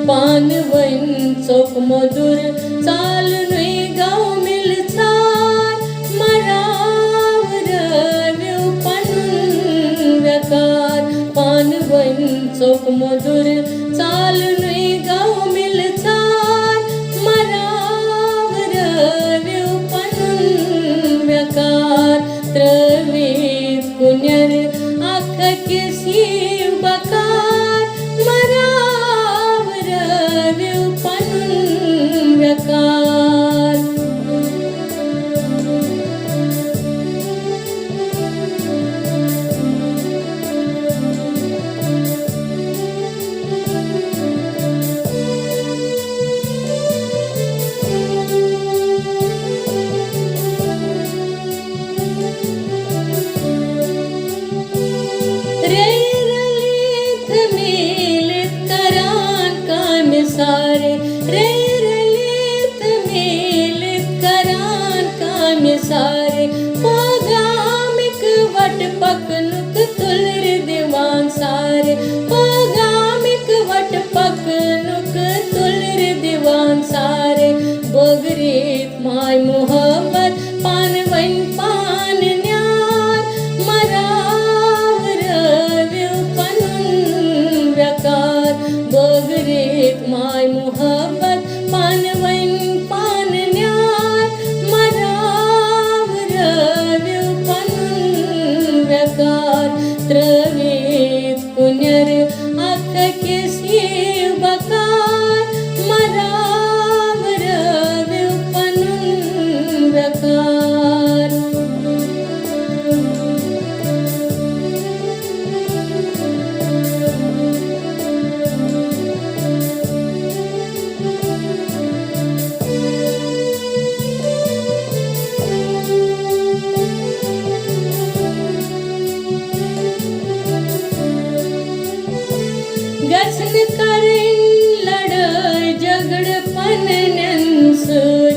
पानवन चोक मधुर चाल नुई गाव मिलचार मरावर व्यू पणून व्यकार पानवन चोक मधुर चाल नुई गाव मिलचार मरावर व्यू पणून व्यकार त्रवीत कुन्यर आख के शिव बकार मरावर व्यू पणून व्यकार सारे रैरलित मेलित करान काम सारे पोगामिक वट पकनुक तुलर दीवान सारे पोगामिक वट पकनुक तुलर दीवान सारे बोगरीत माय मोहब्बत पानवन पान न्यार मरावर व्यू पणून व्यकार बोगरीत माय मोहब्बत पानवन पान न्यार मरावर व्यू पणून व्यकार त्रवीत कुन्यर आख के शिव बकार मरावर व्यू पणून व्यकार गसन करें लड़ झगड़ पन नंसुर